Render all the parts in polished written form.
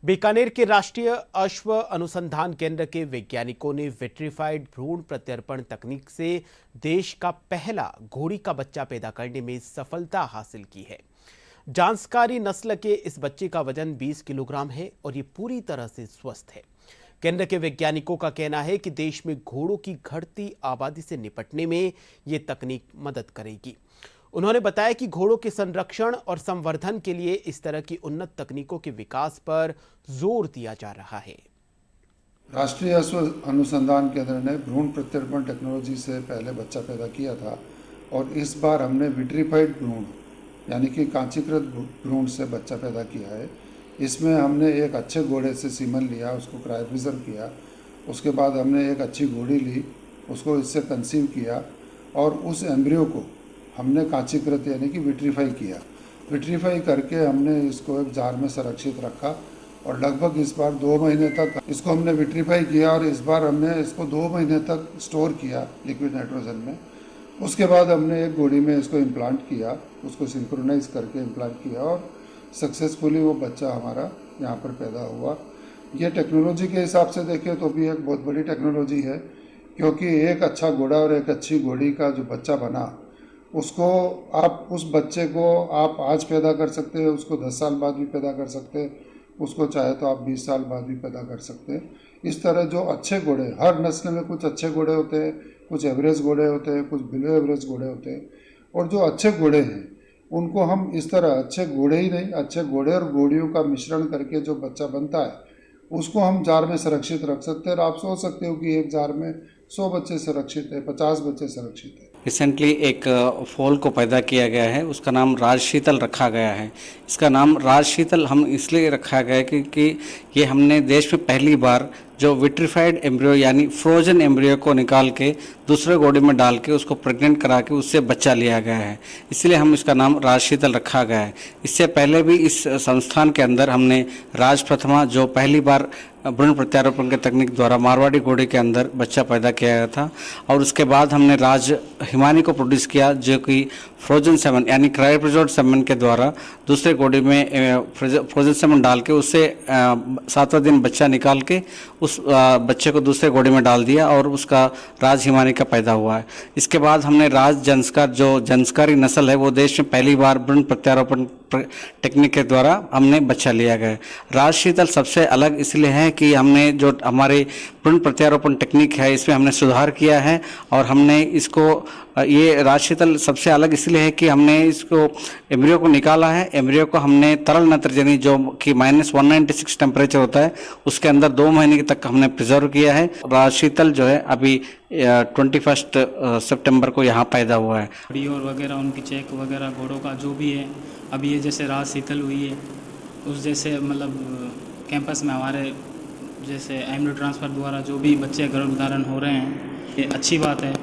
बीकानेर के राष्ट्रीय अश्व अनुसंधान केंद्र के वैज्ञानिकों ने विट्रीफाइड भ्रूण प्रत्यर्पण तकनीक से देश का पहला घोड़ी का बच्चा पैदा करने में सफलता हासिल की है। जांसकारी नस्ल के इस बच्चे का वजन 20 किलोग्राम है और ये पूरी तरह से स्वस्थ है। केंद्र के वैज्ञानिकों का कहना है कि देश में घोड़ों की घटती आबादी से निपटने में ये तकनीक मदद करेगी। उन्होंने बताया कि घोड़ों के संरक्षण और संवर्धन के लिए इस तरह की उन्नत तकनीकों के विकास पर जोर दिया जा रहा है। राष्ट्रीय अश्व अनुसंधान केंद्र ने भ्रूण प्रत्यर्पण टेक्नोलॉजी से पहले बच्चा पैदा किया था और इस बार हमने विट्रीफाइड भ्रूण यानी कि कांचीकृत भ्रूण से बच्चा पैदा किया है। इसमें हमने एक अच्छे घोड़े से सीमन लिया, उसको क्रायोप्रिजर्व किया। उसके बाद हमने एक अच्छी घोड़ी ली, उसको इससे कंसीव किया और उस एम्ब्रियो को हमने कांचीकृत यानी कि विट्रीफाई किया। विट्रीफाई करके हमने इसको एक जार में संरक्षित रखा और लगभग इस बार 2 महीने तक इसको हमने विट्रीफाई किया और इस बार हमने इसको 2 महीने तक स्टोर किया लिक्विड नाइट्रोजन में। उसके बाद हमने एक घोड़ी में इसको इम्प्लांट किया, उसको सिंक्रोनाइज करके इम्प्लांट किया और सक्सेसफुली वो बच्चा हमारा यहाँ पर पैदा हुआ। ये टेक्नोलॉजी के हिसाब से देखें तो भी एक बहुत बड़ी टेक्नोलॉजी है, क्योंकि एक अच्छा घोड़ा और एक अच्छी घोड़ी का जो बच्चा बना उसको आप उस बच्चे को आप आज पैदा कर सकते हैं, उसको 10 साल बाद भी पैदा कर सकते हैं, उसको चाहे तो आप 20 साल बाद भी पैदा कर सकते हैं। इस तरह जो अच्छे घोड़े, हर नस्ल में कुछ अच्छे घोड़े होते हैं, कुछ एवरेज घोड़े होते हैं, कुछ बिलो एवरेज घोड़े होते हैं और जो अच्छे घोड़े हैं उनको हम इस तरह अच्छे घोड़े ही नहीं, अच्छे घोड़े और घोड़ियों का मिश्रण करके जो बच्चा बनता है उसको हम जार में सुरक्षित रख सकते हैं। और आप सोच सकते हो कि एक जार में 100 बच्चे सुरक्षित है, 50 बच्चे सुरक्षित है। रिसेंटली एक फोल को पैदा किया गया है, उसका नाम राजशीतल रखा गया है। इसका नाम राजशीतल हम इसलिए रखा गया है क्योंकि ये हमने देश में पहली बार जो विट्रीफाइड एम्ब्रियो यानी फ्रोजन एम्ब्रियो को निकाल के दूसरे घोड़े में डाल के उसको प्रेग्नेंट करा के उससे बच्चा लिया गया है, इसलिए हम इसका नाम राजशीतल रखा गया है। इससे पहले भी इस संस्थान के अंदर हमने राज प्रथमा जो पहली बार भ्रूण प्रत्यारोपण के तकनीक द्वारा मारवाड़ी घोड़े के अंदर बच्चा पैदा किया गया था और उसके बाद हमने राज हिमानी को प्रोड्यूस किया जो कि फ्रोजन सेमन यानी क्रायोप्रिजर्व्ड सेमन के द्वारा दूसरे घोड़े में फ्रोजन सेमन डाल के उससे 7वां दिन बच्चा निकाल के उस बच्चे को दूसरे घोड़े में डाल दिया और उसका राज हिमानी का पैदा हुआ है। इसके बाद हमने राज जंस्कार जो जंस्कारी नस्ल है वो देश में पहली बार भ्रूण प्रत्यारोपण टेक्निक के द्वारा हमने बच्चा लिया गया। राजशीतल सबसे अलग इसलिए है कि हमने जो हमारे भ्रूण प्रत्यारोपण टेक्निक है इसमें हमने सुधार किया है और हमने इसको ये राजशीतल सबसे अलग इसलिए है कि हमने इसको एम्ब्रियो को निकाला है। एम्ब्रियो को हमने तरल नत्रजनी जो कि -196 टेम्परेचर होता है उसके अंदर 2 महीने तक हमने प्रिजर्व किया है। राजशीतल जो है अभी 21 सितंबर को यहाँ पैदा हुआ है। और वगैरह उनकी चेक वगैरह घोड़ों का जो भी है, अभी ये जैसे राजशीतल हुई है उस जैसे मतलब कैंपस में हमारे जैसे एम्ब्रियो ट्रांसफ़र द्वारा जो भी बच्चे गर्भधारण हो रहे हैं ये अच्छी बात है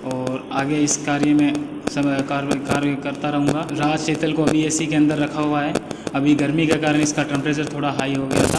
और आगे इस कार्य में सब कार्य करता रहूँगा। राजशीतल को अभी एसी के अंदर रखा हुआ है, अभी गर्मी के कारण इसका टेम्परेचर थोड़ा हाई हो गया था।